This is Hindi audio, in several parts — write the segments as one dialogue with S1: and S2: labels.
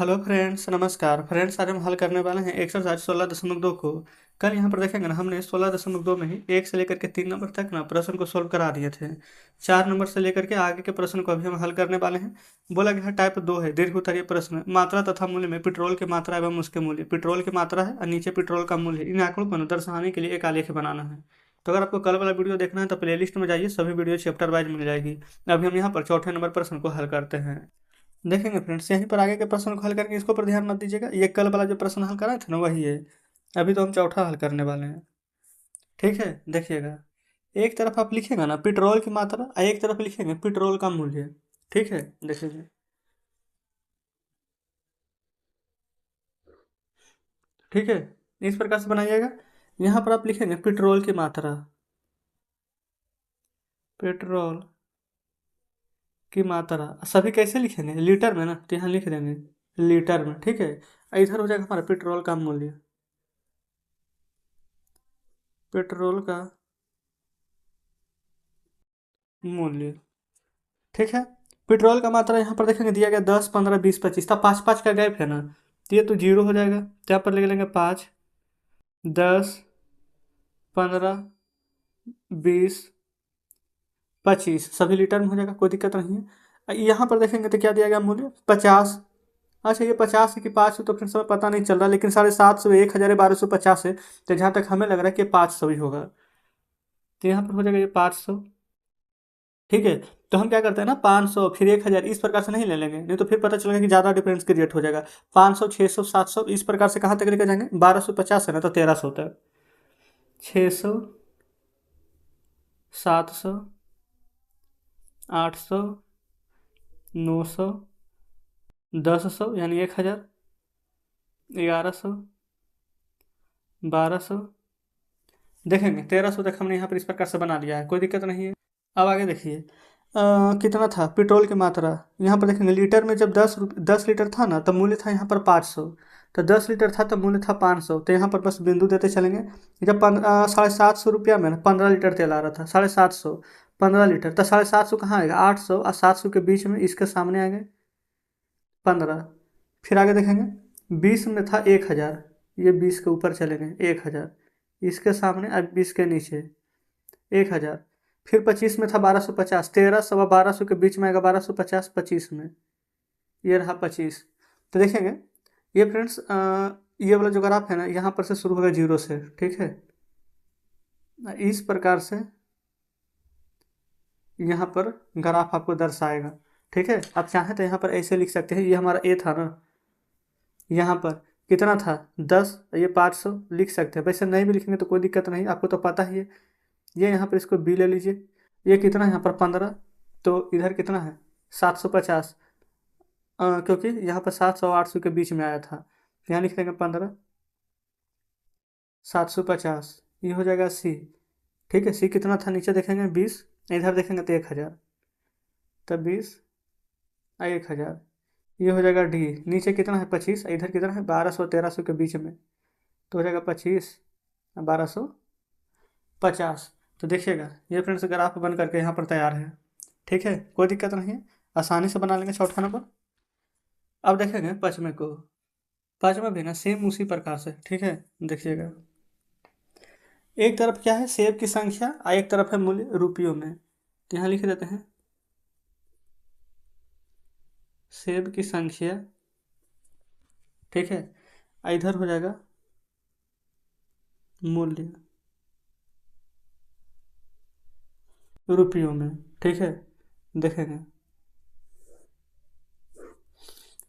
S1: हेलो फ्रेंड्स, नमस्कार फ्रेंड्स। आज हम हल करने वाले हैं एक्सरसाइज 16.2 को। कल यहाँ पर देखेंगे ना, हमने 16.2 में ही 1 से लेकर के 3 नंबर तक ना प्रश्न को सोल्व करा दिए थे। 4 नंबर से लेकर के आगे के प्रश्न को अभी हम हल करने वाले हैं। बोला गया है टाइप 2 है, दीर्घ उत्तरीय प्रश्न। मात्रा तथा मूल्य में पेट्रोल की मात्रा एवं उसके मूल्य। पेट्रोल की मात्रा है और नीचे पेट्रोल का मूल्य है। इन आंकड़ों को ना दर्शाने के लिए एक आलेख बनाना है। तो अगर आपको कल वाला वीडियो देखना है तो प्लेलिस्ट में जाइए, सभी वीडियो चैप्टर वाइज मिल जाएगी। अभी हम यहाँ पर चौथे नंबर प्रश्न को हल करते हैं। देखेंगे फ्रेंड्स, यहीं पर आगे के प्रश्न को हल करके इसको पर ध्यान मत दीजिएगा, ये कल वाला जो प्रश्न हल करा था ना वही है। अभी तो हम चौथा हल करने वाले हैं। ठीक है, देखिएगा। एक तरफ आप लिखेगा ना पेट्रोल की मात्रा और एक तरफ लिखेंगे पेट्रोल का मूल्य। ठीक है, देखिए। ठीक है, इस प्रकार से बनाइएगा। यहाँ पर आप लिखेंगे पेट्रोल की मात्रा। पेट्रोल की मात्रा सभी कैसे लिखेंगे, लीटर में ना, तो यहाँ लिख देंगे लीटर में। ठीक है, इधर हो जाएगा हमारा पेट्रोल का मूल्य। पेट्रोल का मूल्य। ठीक है, पेट्रोल का मात्रा यहाँ पर देखेंगे दिया गया 10, 15, 20, 25 था। 5 5 का गैप है ना, तो ये तो जीरो हो जाएगा। तो यहाँ पर ले लेंगे 5, 10, 15, 20, 25 सभी लीटर में हो जाएगा, कोई दिक्कत नहीं है। यहाँ पर देखेंगे तो क्या दिया गया मूल्य 50। अच्छा, ये 50 है कि 5 है तो फिर समय पता नहीं चल रहा, लेकिन 750, 1000, 1250 है। तो जहाँ तक हमें लग रहा है कि 500 ही होगा। तो यहाँ पर हो जाएगा ये 500। ठीक है, तो हम क्या करते हैं ना, 500 फिर 1000 इस प्रकार से नहीं ले लेंगे, नहीं तो फिर पता चलेगा कि ज़्यादा डिफरेंस क्रिएट हो जाएगा। 500, 600, 700 इस प्रकार से कहाँ तक लेकर जाएंगे, 1250 है ना, तो 1300 तक। 600, 700, 800, 900, 1100 यानी 1000, 1100, 1200। देखेंगे 1300 तक हमने यहाँ पर इस प्रकार से बना लिया है, कोई दिक्कत नहीं है। अब आगे देखिए, कितना था पेट्रोल की मात्रा। यहाँ पर देखेंगे लीटर में जब 10 लीटर था ना, तब मूल्य था यहाँ पर 500। तो 10 लीटर था तब मूल्य था 500। तो यहाँ पर बस बिंदु देते चलेंगे। जब 750 रुपया में ना 15 लीटर तेल आ रहा था, 750, 15 लीटर, तो 750 कहाँ आएगा, 800 और 700 के बीच में इसके सामने आएंगे 15। फिर आगे देखेंगे 20 में था 1000, ये 20 के ऊपर चलेंगे 1000, इसके सामने अब 20 के नीचे 1000। फिर 25 में था 1250, 1300 और 1200 के बीच में आएगा 1250, 25 में ये रहा 25। तो देखेंगे ये फ्रेंड्स, ये वाला जो ग्राफ है ना, यहाँ पर से शुरू होगा जीरो से। ठीक है, इस प्रकार से यहाँ पर ग्राफ आपको दर्शाएगा। ठीक है, आप चाहें तो यहाँ पर ऐसे लिख सकते हैं, ये हमारा ए था ना, यहाँ पर कितना था 10, ये 500 लिख सकते हैं। वैसे नहीं भी लिखेंगे तो कोई दिक्कत नहीं, आपको तो पता ही है। ये यहाँ पर इसको बी ले लीजिए। ये कितना है यहाँ पर 15, तो इधर कितना है 750, क्योंकि यहाँ पर 700 800 के बीच में आया था। तो यहाँ लिख देंगे 15, 750, ये हो जाएगा सी। ठीक है, सी कितना था नीचे देखेंगे 20, इधर देखेंगे तो 1000, तब 20 और 1000, ये हो जाएगा डी। नीचे कितना है 25, इधर कितना है 1200 1300 के बीच में, तो हो जाएगा 25 1250। तो देखिएगा ये फ्रेंड्स ग्राफ बन करके यहाँ पर तैयार है। ठीक है, कोई दिक्कत नहीं है, आसानी से बना लेंगे चौथा नंबर। अब देखेंगे पाँचवें को। पाँचवा भी ना सेम उसी प्रकार से। ठीक है, देखिएगा एक तरफ क्या है सेब की संख्या और एक तरफ है मूल्य रुपयों में। तो यहाँ लिख देते हैं सेब की संख्या। ठीक है, और इधर हो जाएगा मूल्य रुपयों में। ठीक है, देखेंगे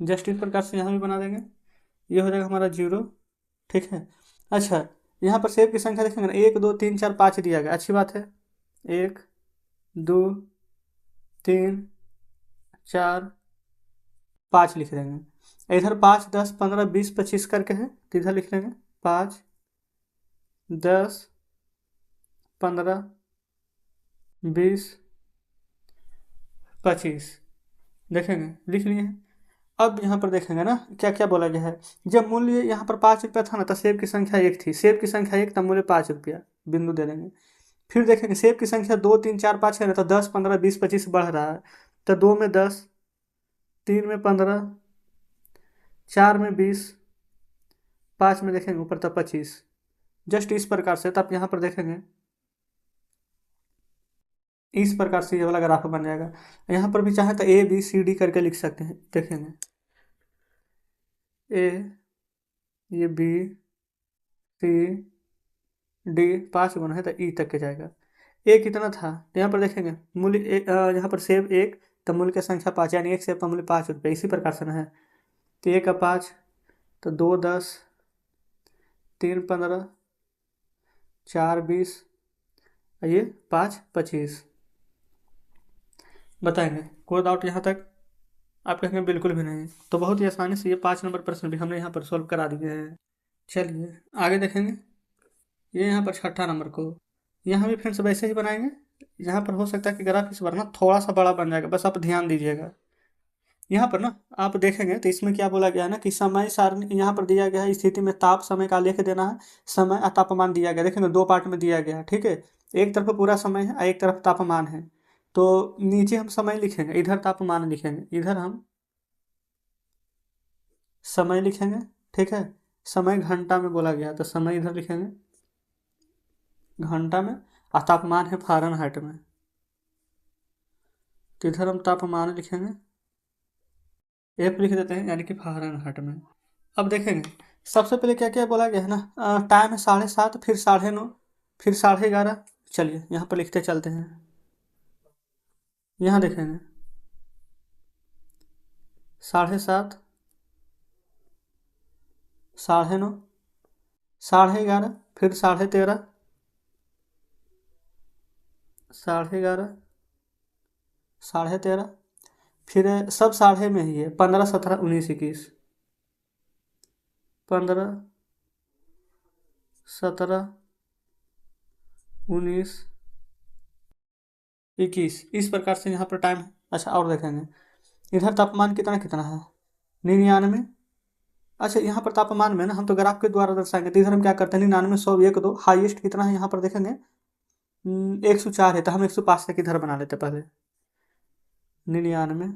S1: जस्ट इस प्रकार से यहाँ भी बना देंगे, ये हो जाएगा हमारा जीरो। ठीक है, अच्छा, यहाँ पर सेब की संख्या देखेंगे ना, 1 2 3 4 5 दिया गया, अच्छी बात है। 1 2 3 4 5 लिख देंगे। इधर 5 10 15 20 25 करके है, तो इधर लिख लेंगे 5 10 15 20 25। देखेंगे लिख लिए हैं। अब यहाँ पर देखेंगे ना क्या क्या बोला गया है। जब मूल्य यहाँ पर 5 रुपया था ना, तो सेब की संख्या 1 थी, सेब की संख्या 1 तब मूल्य 5 रुपया, बिंदु दे देंगे। फिर देखेंगे सेब की संख्या 2 3 4 5 है ना, तो 10 15 20 25 बढ़ रहा है। तो 2 में 10, 3 में 15, 4 में 20, 5 में देखेंगे ऊपर तब 25। जस्ट इस प्रकार से तब यहाँ पर देखेंगे इस प्रकार से ये वाला ग्राफ बन जाएगा। यहाँ पर भी चाहे तो ABCD करके लिख सकते हैं। देखेंगे ए, ये BCD 5 गुना है तो E तक के जाएगा। ए कितना था तो यहाँ पर देखेंगे मूल्य यहाँ पर सेब 1 तो मूल्य की संख्या 5, यानी एक सेब का मूल्य 5 रुपये। इसी प्रकार से ना है तो 1 का 5 तो 2 10, 3 15, 4 20, ये 5 25। बताएंगे कोई डाउट यहाँ तक? आप कहेंगे बिल्कुल भी नहीं। तो बहुत ही आसानी से ये 5 नंबर प्रश्न भी हमने यहाँ पर सॉल्व करा दिए हैं। चलिए आगे देखेंगे। ये यहाँ पर 6ठा नंबर को यहाँ भी फ्रेंड्स वैसे ही बनाएंगे। यहाँ पर हो सकता है कि ग्राफ इस बार ना थोड़ा सा बड़ा बन जाएगा, बस आप ध्यान दीजिएगा। यहाँ पर ना आप देखेंगे तो इसमें क्या बोला गया है ना कि समय सारणी यहाँ पर दिया गया है, स्थिति में ताप समय का आलेख देना है, समय और तापमान दिया गया। देखेंगे 2 पार्ट में दिया गया है, ठीक है। एक तरफ पूरा समय है और एक तरफ तापमान है। तो नीचे हम समय लिखेंगे, इधर तापमान लिखेंगे, इधर हम समय लिखेंगे, ठीक है। समय घंटा में बोला गया तो समय इधर लिखेंगे घंटा में, और तापमान है फ़ारेनहाइट में, तो इधर हम तापमान लिखेंगे, F लिख देते हैं, यानी कि फ़ारेनहाइट में। अब देखेंगे सबसे पहले क्या क्या बोला गया है ना, टाइम है 7:30, फिर 9:30, फिर 11:30। चलिए यहाँ पर लिखते चलते हैं। यहाँ देखेंगे 7:30, 9:30, 11:30, फिर 13:30, 11:30, 13:30, फिर सब साढ़े में ही है। 15 17 19 21, 15 17 19 21, इस प्रकार से यहाँ पर टाइम है। अच्छा और देखेंगे इधर तापमान कितना कितना है 99। अच्छा यहाँ पर तापमान में ना हम तो ग्राफ के द्वारा दर्शाएंगे, तो इधर हम क्या करते हैं 99 100 1 2, हाईएस्ट कितना है यहाँ पर देखेंगे 104 है, तो हम 105 तक इधर बना लेते पहले। 99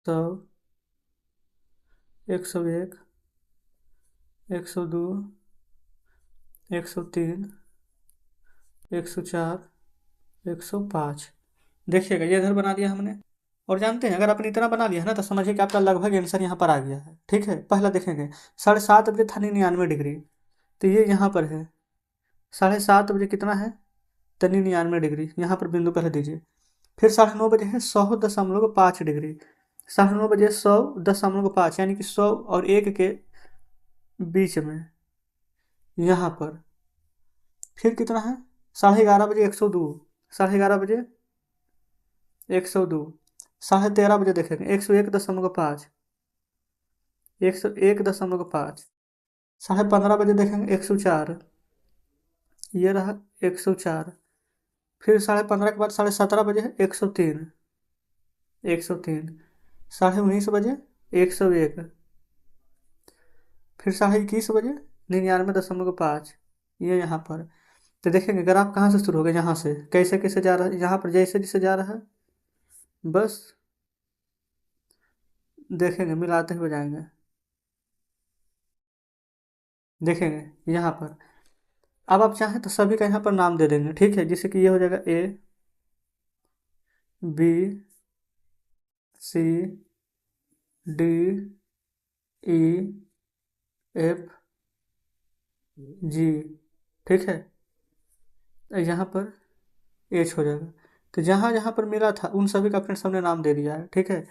S1: 100 101 102 103 104 105। देखिएगा ये इधर बना दिया हमने। और जानते हैं अगर आपने इतना बना लिया है ना तो समझिए कि आपका लगभग आंसर यहाँ पर आ गया है, ठीक है। पहला देखेंगे 7:30 बजे था 99 डिग्री, तो ये यहाँ पर है 7:30 बजे कितना है तो 99 डिग्री, यहाँ पर बिंदु पहले दीजिए। फिर 9:30 बजे है 100.5 डिग्री, 9:30 बजे 100.5, यानी कि 100 और 1 के बीच में यहाँ पर। फिर कितना है 11:30 बजे 102, 11:30 बजे 102, 13:30 बजे देखेंगे 101.5, 101.5, 15:30 बजे देखेंगे 104, ये रहा 104। फिर 15:30 के बाद 17:30 बजे है 103, 103, 19:30 बजे 101, फिर 21:30 बजे 99.5, ये यहाँ पर। तो देखेंगे ग्राफ कहाँ से शुरू हो गया, यहाँ से कैसे कैसे जा रहा है, यहाँ पर जैसे जैसे जा रहा है बस देखेंगे मिलाते हुए जाएंगे। देखेंगे यहाँ पर अब आप चाहें तो सभी का यहाँ पर नाम दे देंगे, ठीक है। जिससे कि ये हो जाएगा ABCDEFG, ठीक है। यहाँ पर H हो जाएगा। तो जहाँ जहाँ पर मिला था उन सभी का फ्रेंड्स हमने नाम दे दिया है, ठीक है।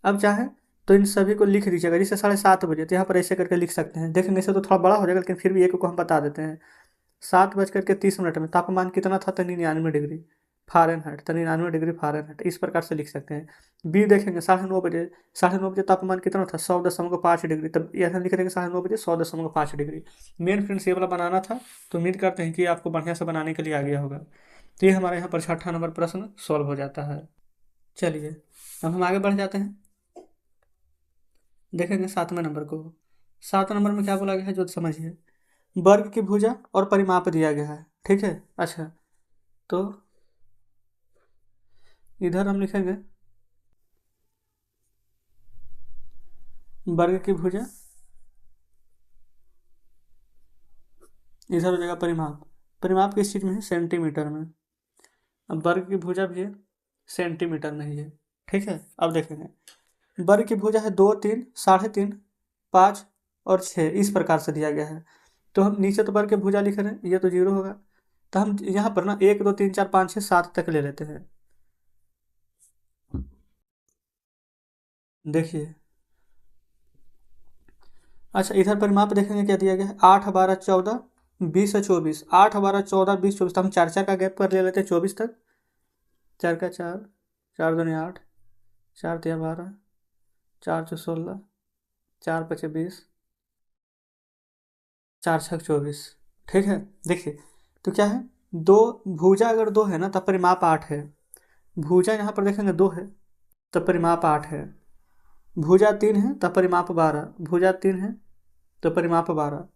S1: अब चाहें तो इन सभी को लिख दीजिएगा, जैसे 7:30 बजे तो यहाँ पर ऐसे करके लिख सकते हैं। देखेंगे इसे तो थोड़ा बड़ा हो जाएगा, लेकिन फिर भी एक को हम बता देते हैं। 7:30 में तापमान कितना था तो 99 डिग्री फ़ारेनहाइट, तो 99 डिग्री फ़ारेनहाइट, इस प्रकार से लिख सकते हैं। बी देखेंगे 9:30 बजे, 9:30 बजे तापमान कितना था 100.5 डिग्री, तब यहाँ लिख देंगे 9:30 बजे 100.5 डिग्री। मेन फ्रेंड्स ये वाला बनाना था, तो उम्मीद करते हैं कि आपको बढ़िया से बनाने के लिए आ गया होगा। तो ये हमारे यहाँ पर 6ठा नंबर प्रश्न सॉल्व हो जाता है। चलिए अब हम आगे बढ़ जाते हैं। देखेंगे 7वें नंबर को। 7 नंबर में क्या बोला गया है जो समझिए। वर्ग की भुजा और परिमाप दिया गया है, ठीक है। अच्छा तो इधर हम लिखेंगे वर्ग की भुजा, इधर हो जाएगा परिमाप। परिमाप किस चीज़ में है? सेंटीमीटर में। अब वर्ग की भुजा भी है, सेंटीमीटर में ही है। ठीक है, अब देखेंगे वर्ग की भुजा है 2, 3, 3.5, 5 और 6, इस प्रकार से दिया गया है। तो हम नीचे तो वर्ग की भुजा लिख रहे हैं, ये तो जीरो होगा, तो हम यहाँ पर ना 1, 2, 3, 4, 5, 6, 7 तक ले लेते हैं। देखिए, अच्छा इधर परिमाप देखेंगे क्या दिया गया है? 8, 12, 14, 20 और 24। 8, 12, 14, 20, 24, तो हम 4 4 का गैप कर ले लेते हैं 24 तक। 4 का 4, 4 दूनी 8, 4 तिया 12, 4 चौ 16, 4 पचे 20, 4 छक 24। ठीक है, देखिए तो क्या है, दो भुजा अगर दो है ना तब परिमाप 8 है। भुजा यहाँ पर देखेंगे 2 है तब परिमाप 8 है। भुजा 3 है तब परिमाप 12। भुजा 3 है तो परिमाप 12।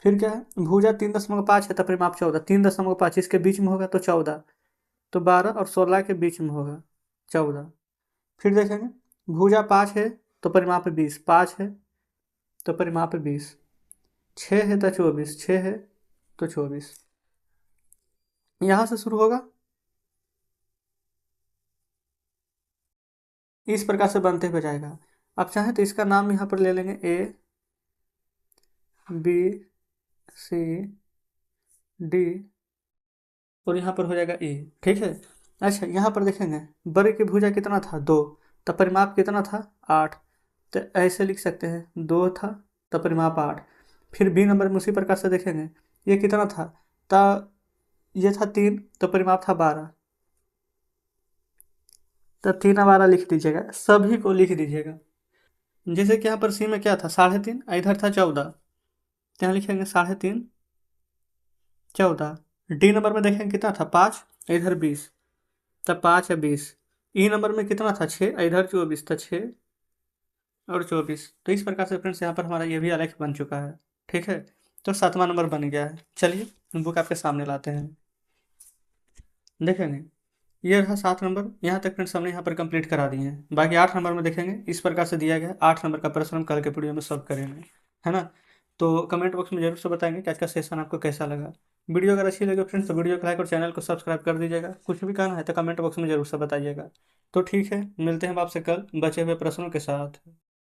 S1: फिर क्या है, भुजा 3.5 है तब परिमाप 14। 3.5 इसके बीच में होगा तो 14, तो 12 और 16 के बीच में होगा 14। फिर देखेंगे भुजा 5 है तो परिमाप 20। 5 है तो परिमाप 20। 6 है तो 24। 6 है तो 24। यहाँ से शुरू होगा, इस प्रकार से बनते हुए जाएगा। आप चाहें तो इसका नाम यहाँ पर ले लेंगे A, B, C, D और यहाँ पर हो जाएगा E। ठीक है, अच्छा यहाँ पर देखेंगे वर्ग की भुजा कितना था? 2, तब परिमाप कितना था? 8। तो ऐसे लिख सकते हैं 2 था तब परिमाप 8। फिर बी नंबर में उसी प्रकार से देखेंगे ये कितना था? ये था 3 तो परिमाप था 12। तब 3 और 12 लिख दीजिएगा, सभी को लिख दीजिएगा। जैसे कि यहाँ पर सी में क्या था? 3.5, इधर था 14, यहाँ लिखेंगे 3.5, 14। डी नंबर में देखेंगे कितना था? 5, इधर 20, तब 5 है 20। ई नंबर में कितना था? 6, इधर 24, तो 6 और 24। तो इस प्रकार से फ्रेंड्स यहाँ पर हमारा ये भी आलेख बन चुका है। ठीक है, तो 7वां नंबर बन गया है। चलिए बुक आपके सामने लाते हैं, देखेंगे ये रहा 7 नंबर। यहाँ तक फ्रेंड्स हमने यहाँ पर कंप्लीट करा दिए हैं। बाकी 8 नंबर में देखेंगे इस प्रकार से दिया गया है। 8 नंबर का प्रश्न हम कल के वीडियो में सॉल्व करेंगे, है ना। तो कमेंट बॉक्स में जरूर से बताएंगे कि आज का सेशन आपको कैसा लगा। वीडियो अगर अच्छी लगे फ्रेंड्स तो वीडियो को लाइक और चैनल को सब्सक्राइब कर दीजिएगा। कुछ भी कहना है तो कमेंट बॉक्स में जरूर से बताइएगा। तो ठीक है, मिलते हैं अब आपसे कल बचे हुए प्रश्नों के साथ।